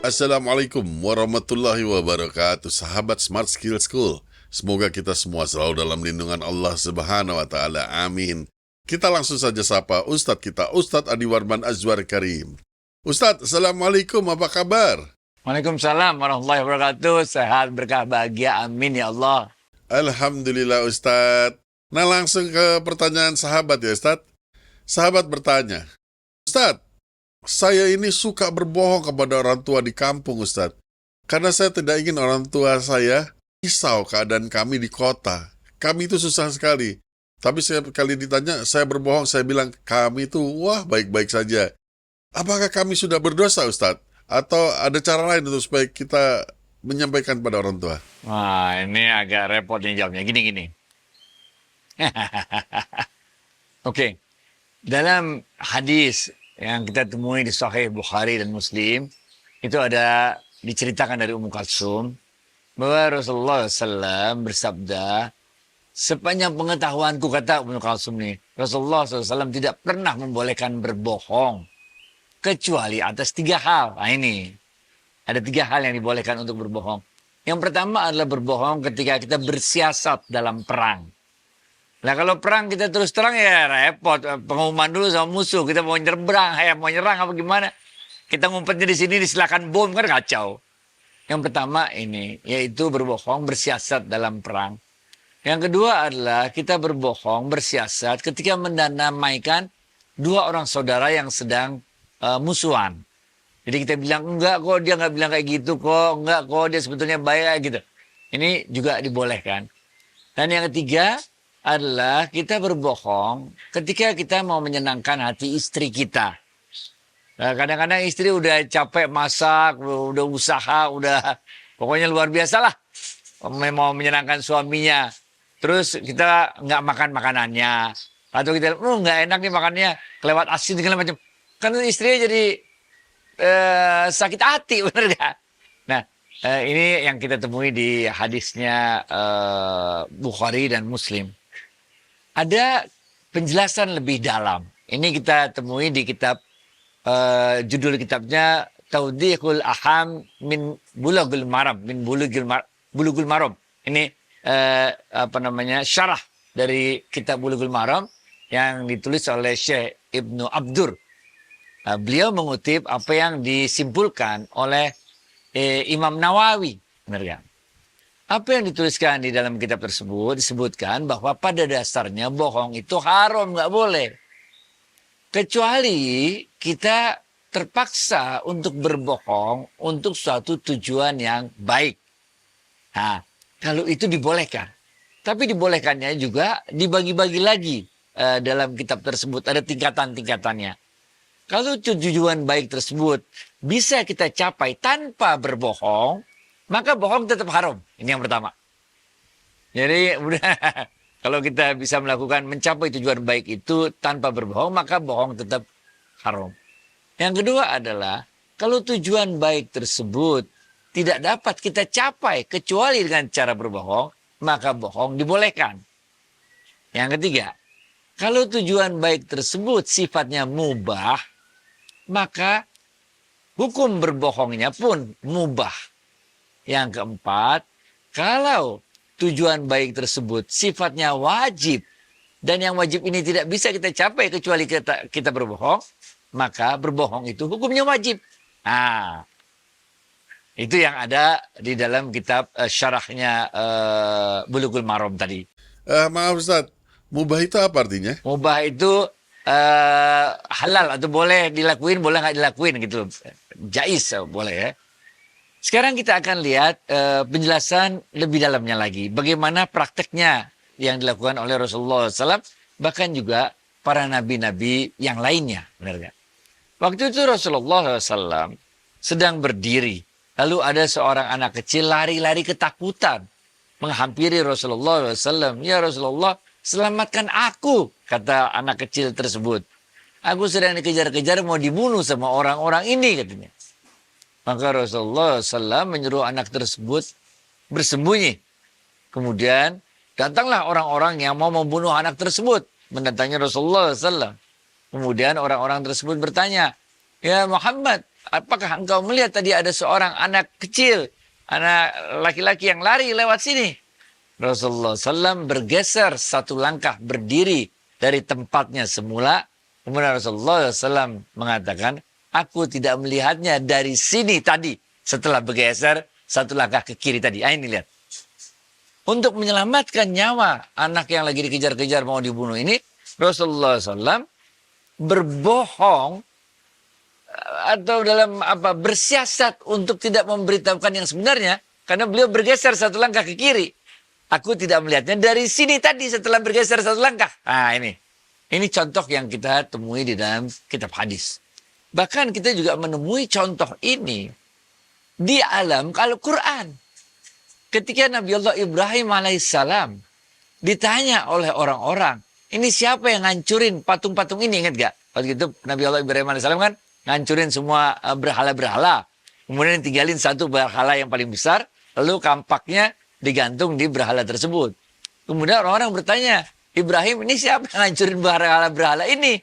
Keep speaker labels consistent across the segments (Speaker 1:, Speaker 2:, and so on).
Speaker 1: Assalamualaikum warahmatullahi wabarakatuh, sahabat Smart Skill School. Semoga kita semua selalu dalam lindungan Allah Subhanahu wa Ta'ala. Amin. Kita langsung saja sapa Ustadz kita, Ustadz Adi Warman Azwar Karim. Ustadz, Assalamualaikum, apa kabar?
Speaker 2: Waalaikumsalam warahmatullahi wabarakatuh. Sehat, berkah, bahagia. Amin ya Allah.
Speaker 1: Alhamdulillah Ustadz. Nah, langsung ke pertanyaan sahabat ya Ustadz. Sahabat bertanya, Ustadz, saya ini suka berbohong kepada orang tua di kampung, Ustadz. Karena saya tidak ingin orang tua saya risau keadaan kami di kota. Kami itu susah sekali. Tapi setiap kali ditanya, saya berbohong, saya bilang, kami itu, wah, baik-baik saja. Apakah kami sudah berdosa, Ustadz? Atau ada cara lain untuk supaya kita menyampaikan pada orang tua?
Speaker 2: Wah, ini agak repot nih jawabnya. Gini-gini. Oke. Dalam hadis yang kita temui di Sahih Bukhari dan Muslim, itu ada diceritakan dari Ummu Kalsum bahwa Rasulullah SAW bersabda, sepanjang pengetahuanku, kata Ummu Kalsum nih, Rasulullah SAW tidak pernah membolehkan berbohong kecuali atas 3 hal. Nah ini, ada 3 hal yang dibolehkan untuk berbohong. Yang pertama adalah berbohong ketika kita bersiasat dalam perang. Nah kalau perang kita terus terang ya repot. Pengumuman dulu sama musuh. Kita mau nyerang apa gimana. Kita ngumpetnya di sini disilakan bom kan kacau. Yang pertama ini yaitu berbohong bersiasat dalam perang. Yang kedua adalah kita berbohong bersiasat ketika mendamaikan 2 orang saudara yang sedang musuhan. Jadi kita bilang enggak kok dia nggak bilang kayak gitu kok. Enggak kok dia sebetulnya baik gitu. Ini juga dibolehkan. Dan yang ketiga adalah kita berbohong ketika kita mau menyenangkan hati istri kita. Nah, kadang-kadang istri udah capek masak, udah usaha, udah pokoknya luar biasa lah. Mau menyenangkan suaminya. Terus kita nggak makan makanannya. Atau kita, nggak enak nih makannya, kelewat asin segala macam. Kan istrinya jadi sakit hati, bener gak? Nah, ini yang kita temui di hadisnya Bukhari dan Muslim. Ada penjelasan lebih dalam. Ini kita temui di kitab, judul kitabnya Tawdihul Aham min Bulughul Maram, Bulughul Maram. Ini syarah dari kitab Bulughul Maram yang ditulis oleh Syekh Ibnu Abdur. Beliau mengutip apa yang disimpulkan oleh Imam Nawawi. Benar kan? Apa yang dituliskan di dalam kitab tersebut disebutkan bahwa pada dasarnya bohong itu haram, nggak boleh. Kecuali kita terpaksa untuk berbohong untuk suatu tujuan yang baik. Nah, kalau itu dibolehkan. Tapi dibolehkannya juga dibagi-bagi lagi dalam kitab tersebut. Ada tingkatan-tingkatannya. Kalau tujuan baik tersebut bisa kita capai tanpa berbohong, maka bohong tetap haram. Ini yang pertama. Jadi kalau kita bisa melakukan mencapai tujuan baik itu tanpa berbohong, maka bohong tetap haram. Yang kedua adalah kalau tujuan baik tersebut tidak dapat kita capai kecuali dengan cara berbohong, maka bohong dibolehkan. Yang ketiga, kalau tujuan baik tersebut sifatnya mubah, maka hukum berbohongnya pun mubah. Yang keempat, kalau tujuan baik tersebut sifatnya wajib dan yang wajib ini tidak bisa kita capai kecuali kita berbohong, maka berbohong itu hukumnya wajib. Nah, itu yang ada di dalam kitab syarahnya Bulughul Maram tadi.
Speaker 1: Maaf Ustadz, mubah itu apa artinya?
Speaker 2: Mubah itu halal atau boleh dilakuin, boleh nggak dilakuin gitu. Jais boleh ya. Sekarang kita akan lihat penjelasan lebih dalamnya lagi. Bagaimana prakteknya yang dilakukan oleh Rasulullah SAW. Bahkan juga para nabi-nabi yang lainnya. Benar gak? Waktu itu Rasulullah SAW sedang berdiri. Lalu ada seorang anak kecil lari-lari ketakutan. Menghampiri Rasulullah SAW. Ya Rasulullah, selamatkan aku, kata anak kecil tersebut. Aku sedang dikejar-kejar mau dibunuh sama orang-orang ini, katanya. Maka Rasulullah SAW menyuruh anak tersebut bersembunyi. Kemudian datanglah orang-orang yang mau membunuh anak tersebut. Mendatangi Rasulullah SAW. Kemudian orang-orang tersebut bertanya, ya Muhammad, apakah engkau melihat tadi ada seorang anak kecil, anak laki-laki yang lari lewat sini? Rasulullah SAW bergeser satu langkah berdiri dari tempatnya semula. Kemudian Rasulullah SAW mengatakan, aku tidak melihatnya dari sini tadi. Setelah bergeser satu langkah ke kiri tadi. Ini lihat. Untuk menyelamatkan nyawa anak yang lagi dikejar-kejar mau dibunuh ini, Rasulullah SAW berbohong atau bersiasat untuk tidak memberitahukan yang sebenarnya, karena beliau bergeser satu langkah ke kiri. Aku tidak melihatnya dari sini tadi setelah bergeser satu langkah. Nah ini contoh yang kita temui di dalam kitab hadis. Bahkan kita juga menemui contoh ini di alam Al-Quran. Ketika Nabi Allah Ibrahim alaihissalam ditanya oleh orang-orang, ini siapa yang ngancurin patung-patung ini, ingat gak? Waktu itu Nabi Allah Ibrahim alaihissalam kan ngancurin semua berhala-berhala. Kemudian tinggalin satu berhala yang paling besar, lalu kampaknya digantung di berhala tersebut. Kemudian orang-orang bertanya, Ibrahim ini siapa yang ngancurin berhala-berhala ini?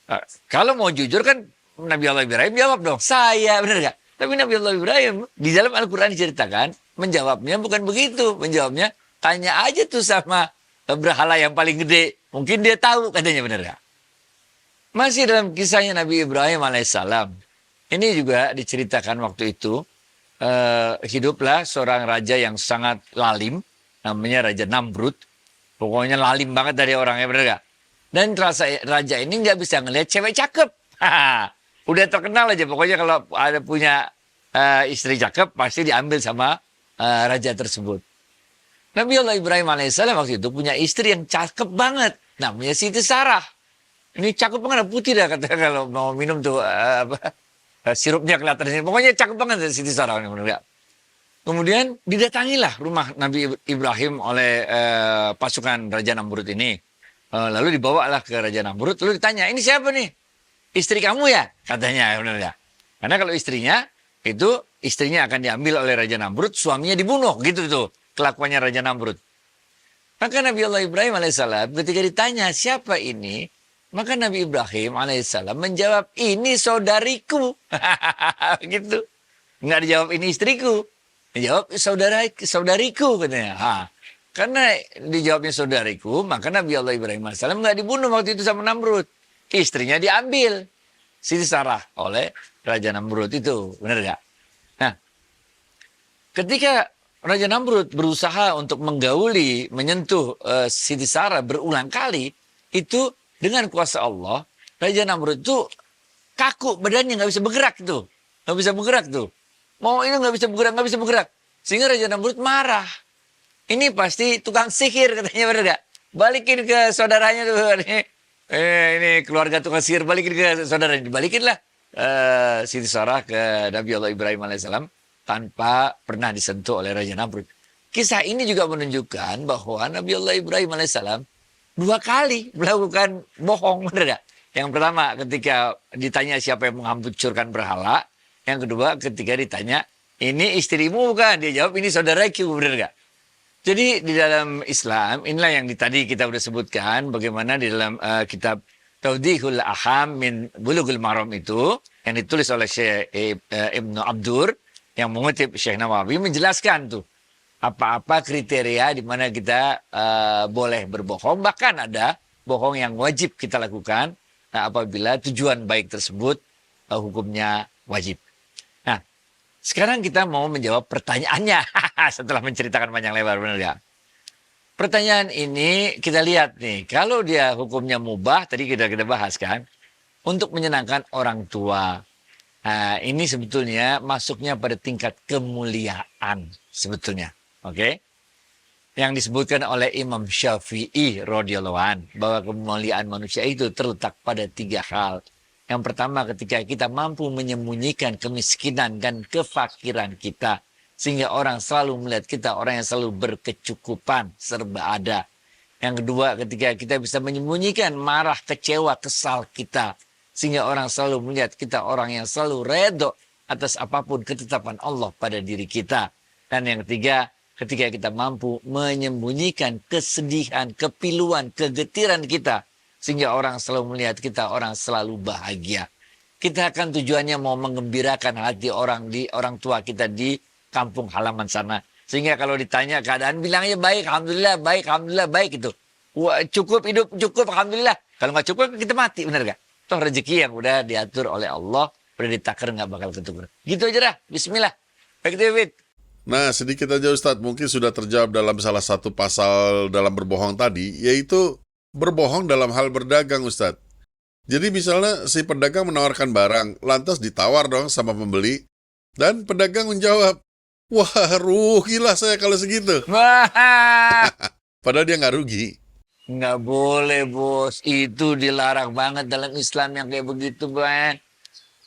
Speaker 2: Nah, kalau mau jujur kan Nabi Allah Ibrahim jawab dong, saya, benar gak? Tapi Nabi Allah Ibrahim di dalam Al-Quran diceritakan, menjawabnya bukan begitu. Menjawabnya, tanya aja tuh sama berhala yang paling gede. Mungkin dia tahu, katanya, benar gak? Masih dalam kisahnya Nabi Ibrahim alaihissalam. Ini juga diceritakan waktu itu, hiduplah seorang raja yang sangat lalim, namanya Raja Namrud. Pokoknya lalim banget dari orangnya, benar gak? Dan raja ini nggak bisa ngelihat cewek cakep. Udah terkenal aja, pokoknya kalau ada punya istri cakep, pasti diambil sama raja tersebut. Nabi Allah Ibrahim alaihissalam waktu itu punya istri yang cakep banget, namanya Siti Sarah. Ini cakep banget, putih dah katanya kalau mau minum tuh sirupnya kelihatan sini. Pokoknya cakep banget Siti Sarah. Kemudian didatangilah rumah Nabi Ibrahim oleh pasukan Raja Namrud ini. Lalu dibawalah ke Raja Namrud. Lalu ditanya, ini siapa nih? Istri kamu ya? Katanya. Benar ya? Karena kalau istrinya akan diambil oleh Raja Namrud, suaminya dibunuh. Gitu tuh kelakuannya Raja Namrud. Maka Nabi Allah Ibrahim alaihissalam ketika ditanya siapa ini, maka Nabi Ibrahim alaihissalam menjawab, ini saudariku. Gitu. Nggak dijawab ini istriku. Dijawab saudariku katanya. Karena dijawabnya saudariku, maka Nabi Allah Ibrahim alaihissalam nggak dibunuh waktu itu sama Namrud. Istrinya diambil. Siti Sarah oleh Raja Namrud itu. Benar nggak? Nah, ketika Raja Namrud berusaha untuk menggauli, menyentuh Siti Sarah berulang kali, itu dengan kuasa Allah, Raja Namrud itu kaku, badannya nggak bisa bergerak tuh. Nggak bisa bergerak tuh. Mau ini nggak bisa bergerak. Sehingga Raja Namrud marah. Ini pasti tukang sihir katanya, benar gak? Balikin ke saudaranya tuh. Ini keluarga tukang sihir, balikin ke saudaranya. Dibalikinlah Siti Sarah ke Nabi Allah Ibrahim alaihissalam tanpa pernah disentuh oleh Raja Namrud. Kisah ini juga menunjukkan bahwa Nabi Allah Ibrahim alaihissalam 2 kali melakukan bohong, benar gak? Yang pertama ketika ditanya siapa yang menghancurkan berhala. Yang kedua ketika ditanya, ini istrimu bukan? Dia jawab, ini saudaraku, benar gak? Jadi di dalam Islam, inilah yang tadi kita sudah sebutkan, bagaimana di dalam kitab Tawdihul Aham min Bulughul Maram itu, yang ditulis oleh Syekh Ibnu Abdur, yang mengutip Syekh Nawawi, menjelaskan tuh, apa-apa kriteria di mana kita boleh berbohong. Bahkan ada bohong yang wajib kita lakukan apabila tujuan baik tersebut hukumnya wajib. Nah, sekarang kita mau menjawab pertanyaannya setelah menceritakan panjang lebar, benar ya? Pertanyaan ini kita lihat nih, kalau dia hukumnya mubah, tadi kita bahas kan, untuk menyenangkan orang tua. Nah, ini sebetulnya masuknya pada tingkat kemuliaan sebetulnya. Oke? Yang disebutkan oleh Imam Syafi'i radhiyallahu an, bahwa kemuliaan manusia itu terletak pada 3 hal. Yang pertama, ketika kita mampu menyembunyikan kemiskinan dan kefakiran kita, sehingga orang selalu melihat kita orang yang selalu berkecukupan, serba ada. Yang kedua, ketika kita bisa menyembunyikan marah, kecewa, kesal kita, sehingga orang selalu melihat kita orang yang selalu redho atas apapun ketetapan Allah pada diri kita. Dan yang ketiga, ketika kita mampu menyembunyikan kesedihan, kepiluan, kegetiran kita, sehingga orang selalu melihat kita orang selalu bahagia. kita akan tujuannya mau menggembirakan hati orang tua kita di kampung halaman sana. Sehingga kalau ditanya keadaan, bilangnya baik, alhamdulillah, baik itu. Wah, cukup hidup, cukup, alhamdulillah. Kalau nggak cukup, kita mati, benar gak? Toh rezeki yang udah diatur oleh Allah, udah ditakar nggak bakal ketuker. Gitu aja dah, bismillah. Baik, David.
Speaker 1: Nah, sedikit aja Ustadz, mungkin sudah terjawab dalam salah satu pasal dalam berbohong tadi, yaitu berbohong dalam hal berdagang Ustadz. Jadi misalnya si pedagang menawarkan barang, lantas ditawar dong sama pembeli, dan pedagang menjawab, wah rugilah saya kalau segitu.
Speaker 2: Wah,
Speaker 1: Padahal dia nggak rugi.
Speaker 2: nggak boleh bos. Itu dilarang banget dalam Islam yang kayak begitu, Bang.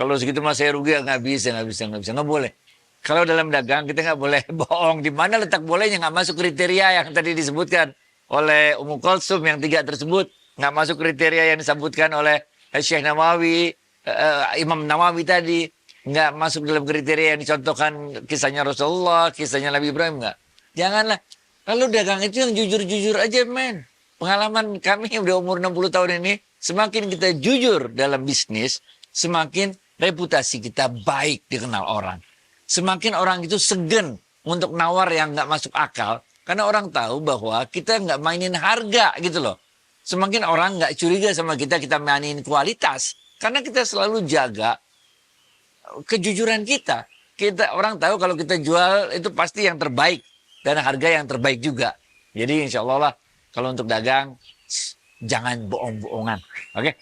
Speaker 2: Kalau segitu mah saya rugi, nggak bisa, nggak boleh. Kalau dalam dagang kita nggak boleh bohong. Di mana letak bolehnya nggak masuk kriteria yang tadi disebutkan oleh Ummu Kulsum yang 3 tersebut. Nggak masuk kriteria yang disebutkan oleh Syekh Nawawi, Imam Nawawi tadi. Nggak masuk dalam kriteria yang dicontohkan kisahnya Rasulullah, kisahnya Nabi Ibrahim, nggak. Janganlah. Lalu dagang itu yang jujur-jujur aja, men. Pengalaman kami yang udah umur 60 tahun ini, semakin kita jujur dalam bisnis, semakin reputasi kita baik dikenal orang. Semakin orang itu segan untuk nawar yang nggak masuk akal, karena orang tahu bahwa kita nggak mainin harga gitu loh. Semakin orang nggak curiga sama kita, kita mainin kualitas. Karena kita selalu jaga kejujuran kita. Orang tahu kalau kita jual itu pasti yang terbaik dan harga yang terbaik juga. Jadi insya Allah lah, kalau untuk dagang, jangan bohong-bohongan. Oke?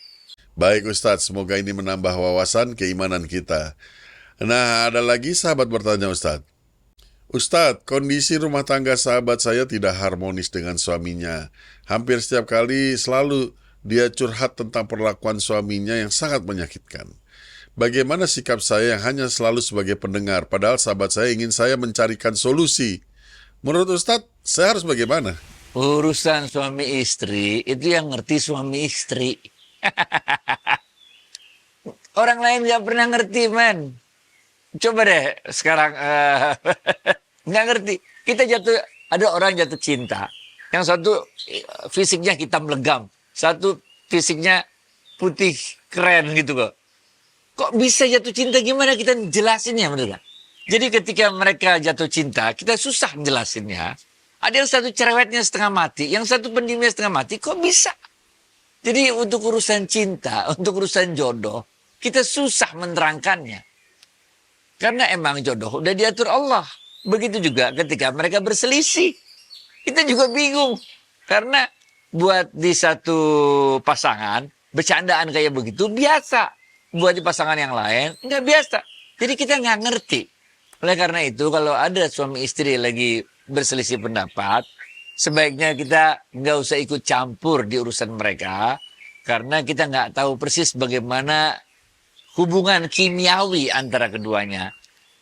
Speaker 1: Baik Ustadz, semoga ini menambah wawasan keimanan kita. Nah, ada lagi sahabat bertanya Ustadz. Ustadz, kondisi rumah tangga sahabat saya tidak harmonis dengan suaminya. Hampir setiap kali selalu dia curhat tentang perlakuan suaminya yang sangat menyakitkan. Bagaimana sikap saya yang hanya selalu sebagai pendengar, padahal sahabat saya ingin saya mencarikan solusi. Menurut Ustadz, saya harus bagaimana?
Speaker 2: Urusan suami istri, itu yang ngerti suami istri. Orang lain nggak pernah ngerti, man. Coba deh sekarang nggak ngerti. Kita ada orang jatuh cinta. Yang satu fisiknya hitam legam, satu fisiknya putih keren gitu kok. Kok bisa jatuh cinta? Gimana kita jelasinnya, bener gak? Jadi ketika mereka jatuh cinta, kita susah jelasinnya. Ada yang satu cerewetnya setengah mati, yang satu pendiamnya setengah mati. Kok bisa? Jadi untuk urusan cinta, untuk urusan jodoh, kita susah menerangkannya. Karena emang jodoh udah diatur Allah. Begitu juga ketika mereka berselisih. Kita juga bingung. Karena buat di satu pasangan, bercandaan kayak begitu biasa. Buat di pasangan yang lain, nggak biasa. Jadi kita nggak ngerti. Oleh karena itu, kalau ada suami istri lagi berselisih pendapat, sebaiknya kita nggak usah ikut campur di urusan mereka. Karena kita nggak tahu persis bagaimana hubungan kimiawi antara keduanya.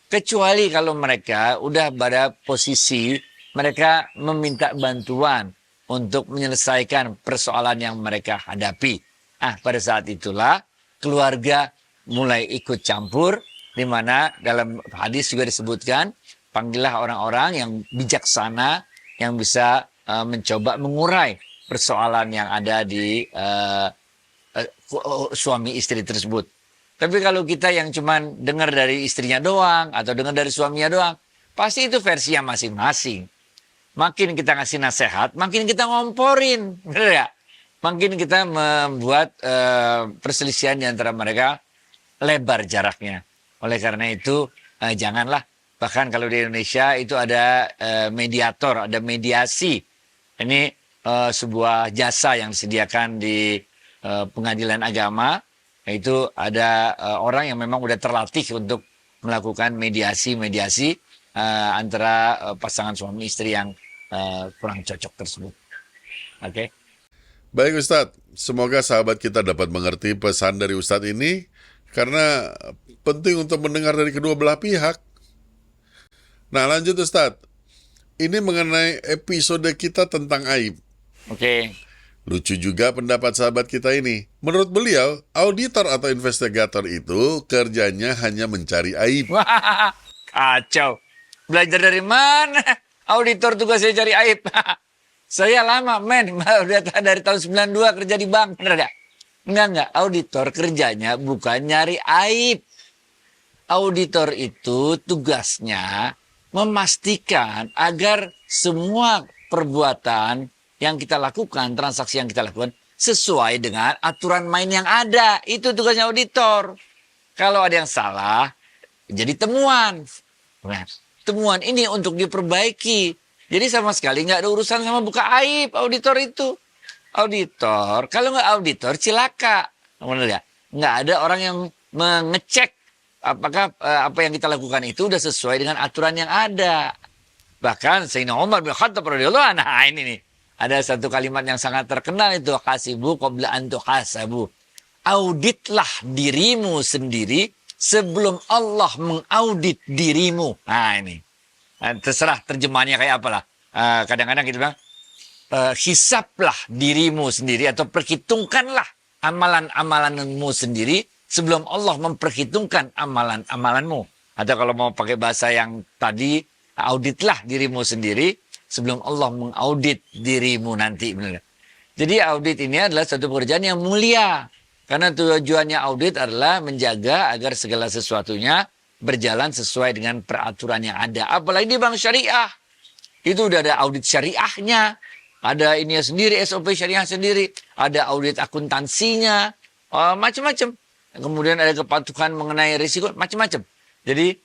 Speaker 2: Kecuali kalau mereka udah pada posisi mereka meminta bantuan untuk menyelesaikan persoalan yang mereka hadapi. Pada saat itulah keluarga mulai ikut campur, di mana dalam hadis juga disebutkan, panggillah orang-orang yang bijaksana yang bisa mencoba mengurai persoalan yang ada di suami istri tersebut. Tapi kalau kita yang cuman dengar dari istrinya doang atau dengar dari suaminya doang, pasti itu versinya masing-masing. Makin kita ngasih nasihat, makin kita ngomporin, bener ya? Makin kita membuat perselisihan di antara mereka lebar jaraknya. Oleh karena itu, janganlah. Bahkan kalau di Indonesia itu ada mediator, ada mediasi. Ini sebuah jasa yang disediakan di pengadilan agama. Itu ada orang yang memang udah terlatih untuk melakukan mediasi antara pasangan suami istri yang kurang cocok tersebut. Oke.
Speaker 1: Baik Ustadz, semoga sahabat kita dapat mengerti pesan dari Ustadz ini, karena penting untuk mendengar dari kedua belah pihak. Nah lanjut Ustadz, ini mengenai episode kita tentang aib.
Speaker 2: Oke.
Speaker 1: Lucu juga pendapat sahabat kita ini. Menurut beliau, auditor atau investigator itu kerjanya hanya mencari aib.
Speaker 2: Wah, kacau. Belajar dari mana? Auditor tugasnya cari aib. Saya lama, men. Udah dari tahun 92 kerja di bank. Bener gak? Enggak. Auditor kerjanya bukan nyari aib. Auditor itu tugasnya memastikan agar semua perbuatan yang kita lakukan, transaksi yang kita lakukan, sesuai dengan aturan main yang ada. Itu tugasnya auditor. Kalau ada yang salah, jadi temuan. Nah, temuan ini untuk diperbaiki. Jadi sama sekali nggak ada urusan sama buka aib auditor itu. Auditor, kalau nggak auditor cilaka. Benar ya? Nggak ada orang yang mengecek apakah apa yang kita lakukan itu udah sesuai dengan aturan yang ada. Bahkan Sayyidina Umar bin Khattab radhiyallahu anhu, nah ini nih. Ada satu kalimat yang sangat terkenal itu, hasibu qabla an tuhasabu. Auditlah dirimu sendiri sebelum Allah mengaudit dirimu. Nah ini. Nah, terserah terjemahannya kayak apalah. Kadang-kadang kita bilang, hisaplah dirimu sendiri atau perhitungkanlah amalan-amalanmu sendiri sebelum Allah memperhitungkan amalan-amalanmu. Atau kalau mau pakai bahasa yang tadi, auditlah dirimu sendiri sebelum Allah mengaudit dirimu nanti. Benar. Jadi audit ini adalah satu pekerjaan yang mulia. Karena tujuannya audit adalah menjaga agar segala sesuatunya berjalan sesuai dengan peraturan yang ada. Apalagi di bank syariah. Itu udah ada audit syariahnya. Ada ininya sendiri, SOP syariah sendiri. Ada audit akuntansinya. Macam-macam. Kemudian ada kepatuhan mengenai risiko. Macam-macam. Jadi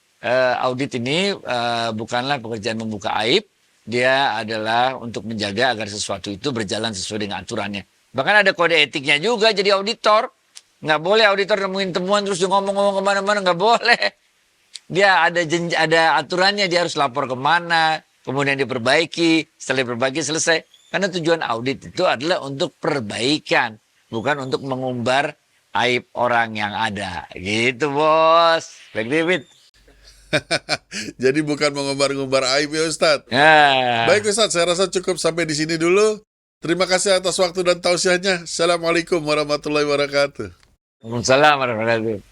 Speaker 2: audit ini bukanlah pekerjaan membuka aib. Dia adalah untuk menjaga agar sesuatu itu berjalan sesuai dengan aturannya. Bahkan ada kode etiknya juga jadi auditor. Nggak boleh auditor nemuin temuan terus dia ngomong-ngomong kemana-mana. Nggak boleh. Dia ada aturannya, dia harus lapor kemana. Kemudian diperbaiki. Setelah diperbaiki selesai. Karena tujuan audit itu adalah untuk perbaikan. Bukan untuk mengumbar aib orang yang ada. Gitu bos. Baik David.
Speaker 1: Jadi bukan mengumbar-ngumbar aib ya Ustadz.
Speaker 2: Ya.
Speaker 1: Baik Ustadz, saya rasa cukup sampai di sini dulu. Terima kasih atas waktu dan tausiahnya. Assalamualaikum warahmatullahi wabarakatuh.
Speaker 2: Waalaikumsalam warahmatullahi wabarakatuh.